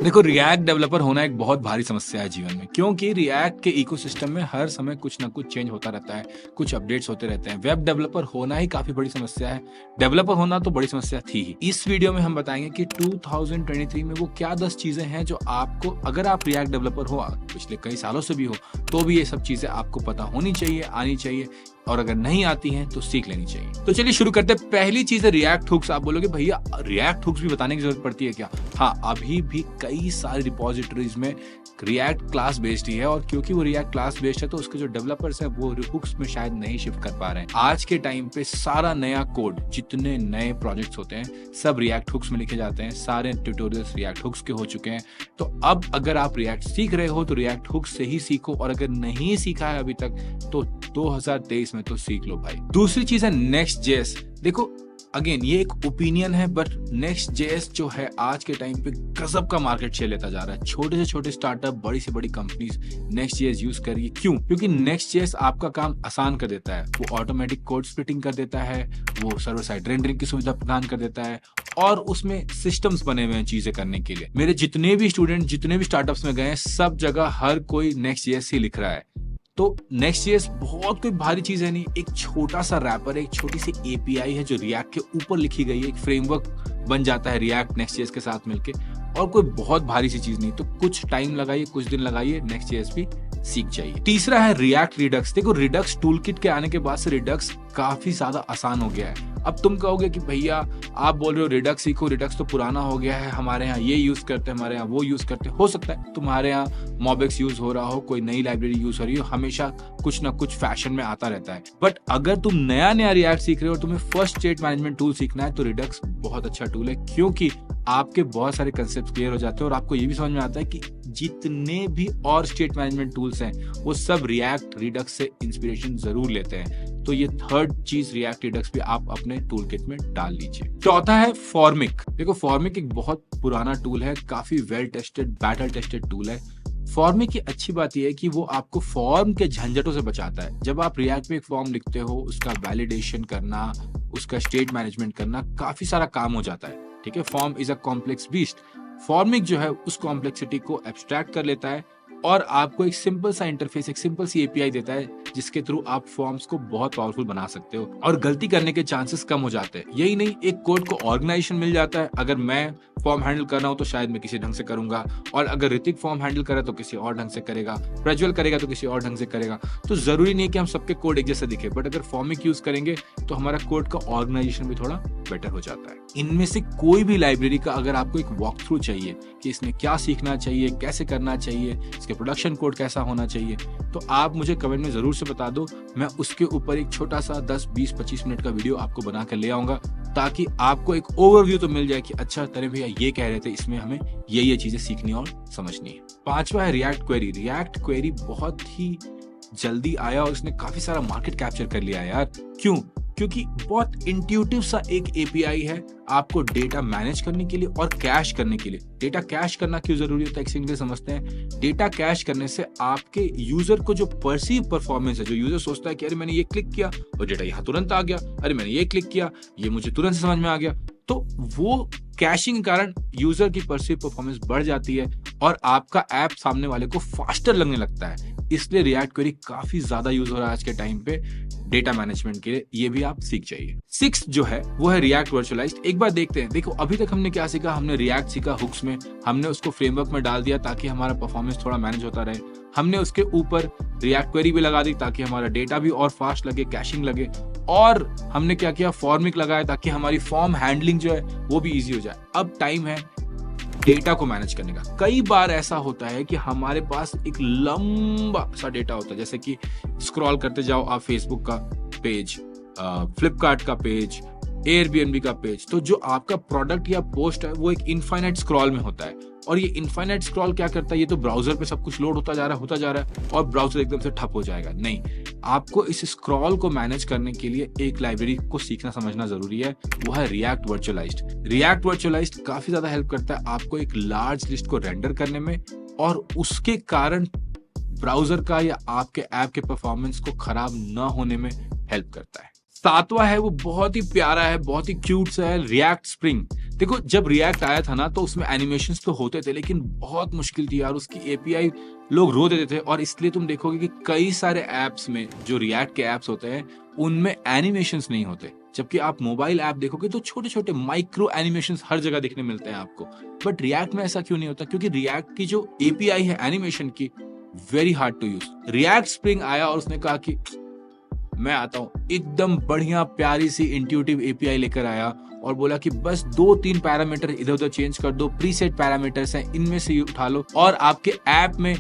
देखो, react developer होना एक बहुत भारी समस्या है जीवन में, क्योंकि रिएक्ट के इकोसिस्टम में हर समय कुछ ना कुछ चेंज होता रहता है, कुछ अपडेट्स होते रहते हैं। वेब डेवलपर होना ही काफी बड़ी समस्या है, डेवलपर होना तो बड़ी समस्या थी ही। इस वीडियो में हम बताएंगे कि 2023 में वो क्या 10 चीजें हैं जो आपको, अगर आप रिएक्ट डेवलपर हो, पिछले कई सालों से भी हो, तो भी ये सब चीजें आपको पता होनी चाहिए, आनी चाहिए, और अगर नहीं आती हैं तो सीख लेनी चाहिए। तो चलिए शुरू करते हैं। पहली चीज है रिएक्ट हुक्स। आप बोलोगे भैया रिएक्ट हुक्स भी बताने की जरूरत पड़ती है क्या? हाँ, अभी भी कई सारे रिपोजिटरीज में रिएक्ट क्लास बेस्ड ही है, और क्योंकि वो रिएक्ट क्लास बेस्ड है तो उसके जो डेवलपर्स हैं वो हुक्स में शायद नहीं शिफ्ट कर पा रहे हैं। आज के टाइम पे सारा नया कोड, जितने नए प्रोजेक्ट्स होते हैं, सब रिएक्ट हुक्स में लिखे जाते हैं। सारे ट्यूटोरियल्स रिएक्ट हुक्स के हो चुके हैं। तो अब अगर आप रिएक्ट सीख रहे हो तो रिएक्ट हुक्स से ही सीखो, और अगर नहीं सीखा है अभी तक तो 2023 में तो सीख लो भाई। दूसरी चीज है नेक्स्ट जेएस। देखो, अगेन ये एक ओपिनियन है, बट नेक्स्ट जेएस जो है आज के टाइम पे गजब का मार्केट शेयर लेता जा रहा है। छोटे से छोटे स्टार्टअप, बड़ी से बड़ी कंपनीज नेक्स्ट जेएस यूज कर रही है। क्यों? क्योंकि नेक्स्ट जेएस आपका काम आसान कर देता है। वो ऑटोमेटिक कोड स्प्लिटिंग कर देता है, वो सर्वर साइड रेंडरिंग की सुविधा प्रदान कर देता है, और उसमें सिस्टम्स बने हुए हैं चीजें करने के लिए। मेरे जितने भी स्टूडेंट जितने भी स्टार्टअप्स में गए हैं, सब जगह हर कोई नेक्स्ट जेएस ही लिख रहा है। तो नेक्स्ट जेएस बहुत कोई भारी चीज है नहीं, एक छोटा सा रैपर, एक छोटी सी एपीआई है जो रिएक्ट के ऊपर लिखी गई है। एक फ्रेमवर्क बन जाता है रिएक्ट नेक्स्ट जेएस के साथ मिलके, और कोई बहुत भारी सी चीज नहीं। तो कुछ टाइम लगाइए, कुछ दिन लगाइए, नेक्स्ट जेएस भी सीख जाइए। तीसरा है रिएक्ट रिडक्स। देखो, रिडक्स टूलकिट के आने के बाद से रिडक्स काफी ज्यादा आसान हो गया है। अब तुम कहोगे कि भैया आप बोल रहे हो रिडक्स सीखो, रिडक्स तो पुराना हो गया है, हमारे यहाँ ये यूज करते हैं, हमारे यहाँ वो यूज करते हैं। हो सकता है तुम्हारे यहाँ मॉबेक्स यूज हो रहा हो, कोई नई लाइब्रेरी यूज हो रही हो, हमेशा कुछ ना कुछ फैशन में आता रहता है। बट अगर तुम नया नया रिएक्ट सीख रहे हो और तुम्हें फर्स्ट स्टेट मैनेजमेंट टूल सीखना है तो रिडक्स बहुत अच्छा टूल है, क्योंकि आपके बहुत सारे कंसेप्ट क्लियर हो जाते हैं और आपको ये भी समझ में आता है कि जितने भी और स्टेट मैनेजमेंट टूल्स हैं वो सब रिएक्ट रिडक्स से इंस्पिरेशन जरूर लेते हैं। तो ये थर्ड चीज रिएक्ट रिडक्स भी आप अपने टूल किट में डाल लीजिए। चौथा है फॉर्मिक। देखो, फॉर्मिक एक बहुत पुराना टूल है, काफी well tested, battle tested tool है। फॉर्मिक की अच्छी बात यह है कि वो आपको फॉर्म के झंझटों से बचाता है। जब आप रिएक्ट में एक फॉर्म लिखते हो, उसका वैलिडेशन करना, उसका स्टेट मैनेजमेंट करना, काफी सारा काम हो जाता है। ठीक है, form is a complex beast. Formic जो है उस कॉम्प्लेक्सिटी को एब्स्ट्रैक्ट कर लेता है और आपको एक सिंपल सा इंटरफेस, एक सिंपल सी एपीआई देता है, जिसके थ्रू आप फॉर्म्स को बहुत पावरफुल बना सकते हो और गलती करने के चांसेस कम हो जाते हैं। यही नहीं, एक कोड को ऑर्गेनाइजेशन मिल जाता है। अगर मैं फॉर्म हैंडल कर रहा हूं तो शायद मैं किसी ढंग से करूंगा, और अगर ऋतिक फॉर्म हैंडल करे तो किसी और ढंग से करेगा, प्रज्वल करेगा तो किसी और ढंग से करेगा। तो जरूरी नहीं कि हम सबके कोड एक जैसे दिखे, बट अगर फॉर्मिक यूज करेंगे तो हमारा कोड का ऑर्गेनाइजेशन भी थोड़ा बेटर हो जाता है। इनमें से कोई भी लाइब्रेरी का अगर आपको एक वॉक थ्रू चाहिए कि इसमें क्या सीखना चाहिए, कैसे करना चाहिए, इसके प्रोडक्शन कोड कैसा होना चाहिए, तो आप मुझे कमेंट में जरूर से बता दो। मैं उसके ऊपर एक छोटा सा 10, 20, 25 मिनट का वीडियो आपको बना कर ले आऊंगा, ताकि आपको एक ओवरव्यू तो मिल जाए कि अच्छा तने भैया ये कह रहे थे, इसमें हमें ये चीजें सीखनी और समझनी है। पांचवा है रिएक्ट क्वेरी। रिएक्ट क्वेरी बहुत ही जल्दी आया और इसने काफी सारा मार्केट कैप्चर कर लिया यार। क्यों? क्योंकि बहुत इंट्यूटिव सा एक एपीआई है आपको डेटा मैनेज करने के लिए और कैश करने के लिए। डेटा कैश करना क्यों जरूरी होता है, एक सिंगल समझते हैं। डेटा कैश करने से आपके यूजर को जो परसीव परफॉर्मेंस है, जो यूजर सोचता है कि अरे मैंने ये क्लिक किया और डेटा यहाँ तुरंत आ गया, अरे मैंने ये क्लिक किया, ये मुझे तुरंत समझ में आ गया, तो वो कैशिंग के कारण यूजर की परसीव परफॉर्मेंस बढ़ जाती है और आपका ऐप सामने वाले को फास्टर लगने लगता है। इसलिए रिएक्ट क्वेरी काफी ज्यादा यूज हो रहा है आज के टाइम पे डेटा मैनेजमेंट के लिए। ये भी आप सीख जाइए। सिक्स्थ जो है वो है रिएक्ट वर्चुअलाइज्ड। एक बार देखते हैं। देखो, अभी तक हमने क्या सीखा? हमने रिएक्ट सीखा हुक्स में, हमने उसको फ्रेमवर्क में डाल दिया ताकि हमारा परफॉर्मेंस थोड़ा मैनेज होता रहे। हमने उसके ऊपर रिएक्ट क्वेरी भी लगा दी ताकि हमारा डेटा भी और फास्ट लगे, कैशिंग लगे, और हमने क्या किया? फॉर्मिक लगाया ताकि हमारी फॉर्म हैंडलिंग जो है वो भी इजी हो जाए। अब टाइम है डेटा को मैनेज करने का। कई बार ऐसा होता है कि हमारे पास एक लंबा सा डेटा होता है, जैसे कि स्क्रॉल करते जाओ आप फेसबुक का पेज, फ्लिपकार्ट का पेज, एयरबीएनबी का पेज, तो जो आपका प्रोडक्ट या पोस्ट है वो एक इनफाइनाइट स्क्रॉल में होता है। और ये इनफाइनाइट स्क्रॉल क्या करता है? ये तो ब्राउजर पे सब कुछ लोड होता जा रहा है और ब्राउजर एकदम से ठप हो जाएगा। नहीं, आपको इस स्क्रॉल को मैनेज करने के लिए एक लाइब्रेरी को सीखना समझना जरूरी है, वो है रिएक्ट वर्चुअलाइज्ड। रिएक्ट वर्चुअलाइज्ड काफी ज्यादा हेल्प करता है आपको एक लार्ज लिस्ट को रेंडर करने में, और उसके कारण ब्राउजर का या आपके ऐप के परफॉर्मेंस को खराब न होने में हेल्प करता है। सातवां है वो बहुत ही प्यारा है, बहुत ही क्यूट सा है, रिएक्ट स्प्रिंग। देखो जब रिएक्ट आया था ना तो उसमें एनिमेशंस तो होते थे लेकिन बहुत मुश्किल थी यार, उसकी एपीआई लोग रो देते थे। और इसलिए तुम देखोगे कि कई सारे ऐप्स में जो रिएक्ट के ऐप्स होते हैं उनमें एनिमेशंस नहीं होते, जबकि आप मोबाइल ऐप देखोगे तो छोटे छोटे माइक्रो एनिमेशंस हर जगह देखने मिलते हैं आपको। बट रिएक्ट में ऐसा क्यों नहीं होता? क्योंकि रिएक्ट की जो एपीआई है एनिमेशन की, very hard to use. React Spring आया और उसने कहा कि मैं आता हूं, एकदम बढ़िया प्यारी सी इंट्यूटिव एपीआई लेकर आया और बोला कि बस 2-3 पैरामीटर इधर उधर चेंज कर दो, प्रीसेट पैरामीटर्स हैं इनमें से उठा लो और आपके ऐप में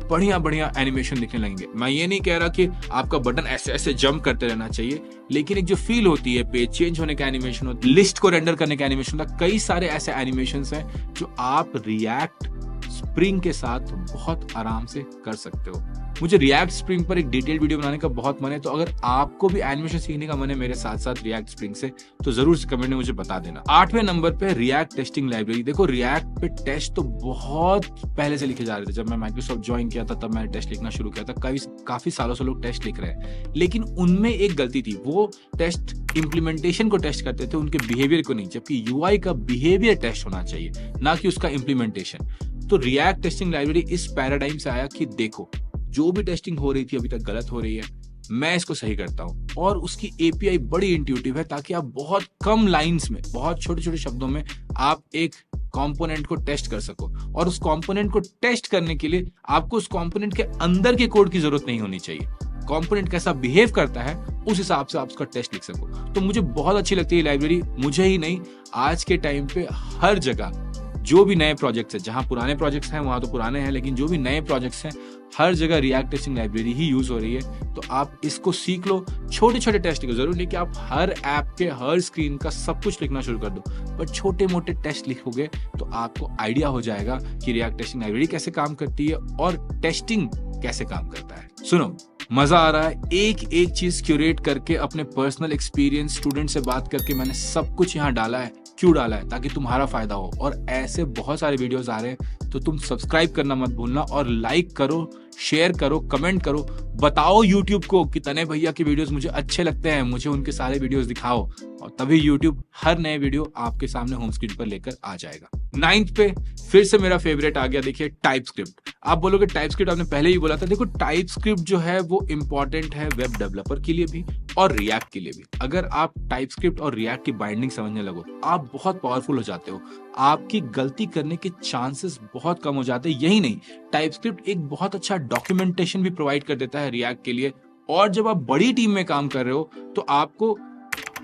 बढ़िया बढ़िया एनिमेशन दिखने लगेंगे। मैं ये नहीं कह रहा कि आपका बटन ऐसे ऐसे जंप करते रहना चाहिए, लेकिन एक जो फील होती है पेज चेंज होने का एनिमेशन होता है, लिस्ट को रेंडर करने का एनिमेशन होता है, कई सारे ऐसे एनिमेशंस हैं जो आप रिएक्ट स्प्रिंग के साथ बहुत आराम से कर सकते हो। मुझे रिएक्ट स्प्रिंग पर एक डिटेल वीडियो बनाने का बहुत मन है, तो अगर आपको भी एनिमेशन सीखने का मन है मेरे साथ साथ रिएक्ट स्प्रिंग से, तो जरूर से कमेंट में मुझे बता देना। 8वें नंबर पे रिएक्ट टेस्टिंग लाइब्रेरी। देखो रिएक्ट पे टेस्ट तो बहुत पहले से लिखे जा रहे थे। जब मैं माइक्रोसॉफ्ट ज्वाइन किया था तब मैंने टेस्ट लिखना शुरू किया था। काफी सालों से लोग टेस्ट लिख रहे हैं, लेकिन उनमें एक गलती थी, वो टेस्ट इंप्लीमेंटेशन को टेस्ट करते थे, उनके बिहेवियर को नहीं। जबकि यूआई का बिहेवियर टेस्ट होना चाहिए, ना कि उसका इंप्लीमेंटेशन। तो रिएक्ट टेस्टिंग लाइब्रेरी इस पैराडाइम से आया कि देखो जो भी टेस्टिंग हो रही थी अभी तक गलत हो रही है, मैं इसको सही करता हूं। और उसकी एपीआई बड़ी इंट्यूटिव है, ताकि आप बहुत कम लाइंस में, बहुत छोटे छोटे शब्दों में आप एक कंपोनेंट को टेस्ट कर सको। और उस कंपोनेंट को टेस्ट करने के लिए आपको उस कंपोनेंट के अंदर के कोड की जरूरत नहीं होनी चाहिए। कंपोनेंट कैसा बिहेव करता है उस हिसाब से आप उसका टेस्ट लिख सको। तो मुझे बहुत अच्छी लगती है लाइब्रेरी। मुझे ही नहीं, आज के टाइम पे हर जगह जो भी नए प्रोजेक्ट्स हैं, जहां पुराने प्रोजेक्ट्स हैं वहां तो पुराने हैं, लेकिन जो भी नए प्रोजेक्ट्स हैं हर जगह रिएक्ट टेस्टिंग लाइब्रेरी ही यूज हो रही है। तो आप इसको सीख लो। छोटे छोटे टेस्ट लिखो, जरूरी नहीं कि आप हर ऐप के हर स्क्रीन का सब कुछ लिखना शुरू कर दो, पर छोटे मोटे टेस्ट लिखोगे तो आपको आइडिया हो जाएगा कि रिएक्ट टेस्टिंग लाइब्रेरी कैसे काम करती है और टेस्टिंग कैसे काम करता है। सुनो, मजा आ रहा है। एक एक चीज क्यूरेट करके अपने पर्सनल एक्सपीरियंस, स्टूडेंट से बात करके मैंने सब कुछ यहाँ डाला है। क्यों डाला है? ताकि तुम्हारा फायदा हो। और ऐसे बहुत सारे वीडियोस आ रहे हैं, तो तुम सब्सक्राइब करना मत भूलना और लाइक करो, शेयर करो, कमेंट करो, बताओ YouTube को कि तने भैया के वीडियोस मुझे अच्छे लगते हैं, मुझे उनके सारे वीडियोस दिखाओ, और तभी YouTube हर नए वीडियो आपके सामने होम स्क्रीन पर लेकर आ जाएगा। 9th पे फिर से मेरा फेवरेट आ गया, देखिए टाइपस्क्रिप्ट। आप बोलोगे टाइपस्क्रिप्ट, आपने पहले ही बोला था। देखो टाइपस्क्रिप्ट जो है वो इंपॉर्टेंट है वेब डेवलपर के लिए भी और रिएक्ट के लिए भी। अगर आप टाइपस्क्रिप्ट और रिएक्ट की बाइंडिंग समझने लगो, आप बहुत पावरफुल हो जाते हो। आपकी गलती करने के चांसेस बहुत कम हो जाते हैं। यही नहीं, टाइपस्क्रिप्ट एक बहुत अच्छा डॉक्यूमेंटेशन भी प्रोवाइड कर देता है रिएक्ट के लिए। और जब आप बड़ी टीम में काम कर रहे हो तो आपको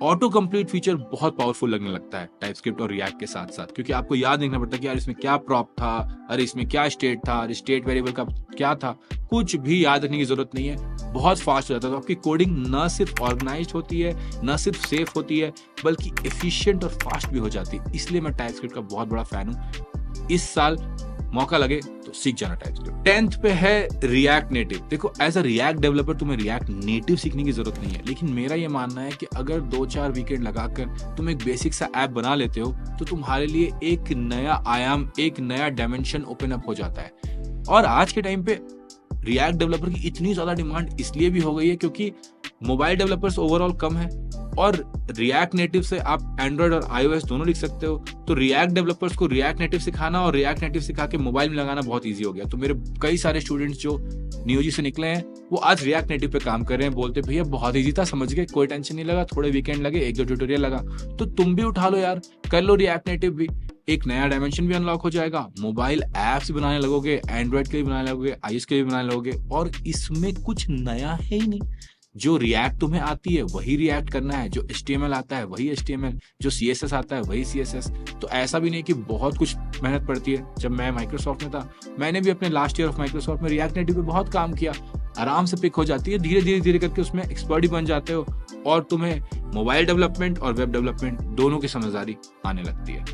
ऑटो कंप्लीट फीचर बहुत पावरफुल लगने लगता है टाइपस्क्रिप्ट और रिएक्ट के साथ साथ, क्योंकि आपको याद रखना पड़ता है कि यार इसमें क्या प्रॉप था, अरे इसमें क्या स्टेट था, अरे स्टेट वेरिएबल का क्या था, कुछ भी याद रखने की जरूरत नहीं है। बहुत फास्ट हो जाता है। तो आपकी कोडिंग न सिर्फ ऑर्गेनाइज्ड होती है, न सिर्फ सेफ होती है, बल्कि एफिशिएंट और फास्ट भी हो जाती है। इसलिए मैं टाइपस्क्रिप्ट का बहुत बड़ा फैन हूँ। इस साल मौका लगे तो सीख जाना टाइपस्क्रिप्ट। 10th पे है रिएक्ट नेटिव। देखो एज अ रिएक्ट डेवलपर तुम्हें रिएक्ट नेटिव सीखने की जरूरत नहीं है, लेकिन मेरा ये मानना है कि अगर 2-4 वीकेंड लगाकर तुम एक बेसिक सा ऐप बना लेते हो तो तुम्हारे लिए एक नया आयाम, एक नया डायमेंशन ओपन अप हो जाता है। और आज के टाइम पे रिएक्ट डेवलपर की इतनी ज्यादा डिमांड इसलिए भी हो गई है क्योंकि मोबाइल डेवलपर्स ओवरऑल कम है, और रिएक्ट नेटिव से आप एंड्रॉइड और iOS दोनों लिख सकते हो। तो रिएक्ट डेवलपर्स को रिएक्ट नेटिव सिखाना और रिएक्ट नेटिव सिखा के मोबाइल में लगाना बहुत इजी हो गया। तो मेरे कई सारे स्टूडेंट्स जो नियोजी से निकले हैं वो आज रिएक्ट नेटिव पे काम कर रहे हैं। बोलते भैया बहुत इजी था, समझ गए, कोई टेंशन नहीं लगा, थोड़े वीकेंड लगे, 1-2 ट्यूटोरियल लगा। तो तुम भी उठा लो यार, कर लो रिएक्ट नेटिव भी। एक नया डायमेंशन भी अनलॉक हो जाएगा, मोबाइल एप्स बनाने लगोगे, एंड्रॉइड के भी बनाने लगोगे, iOS के भी बनाने लगोगे, और इसमें कुछ नया है ही नहीं। जो रिएक्ट तुम्हें आती है वही रिएक्ट करना है, जो HTML आता है वही HTML, जो CSS आता है वही CSS। तो ऐसा भी नहीं कि बहुत कुछ मेहनत पड़ती है। जब मैं माइक्रोसॉफ्ट में था, मैंने भी अपने लास्ट ईयर ऑफ माइक्रोसॉफ्ट में रिएक्ट नेटिव पे बहुत काम किया। आराम से पिक हो जाती है, धीरे धीरे करके उसमें एक्सपर्ट ही बन जाते हो और तुम्हें मोबाइल डेवलपमेंट और वेब डेवलपमेंट दोनों की समझदारी आने लगती है।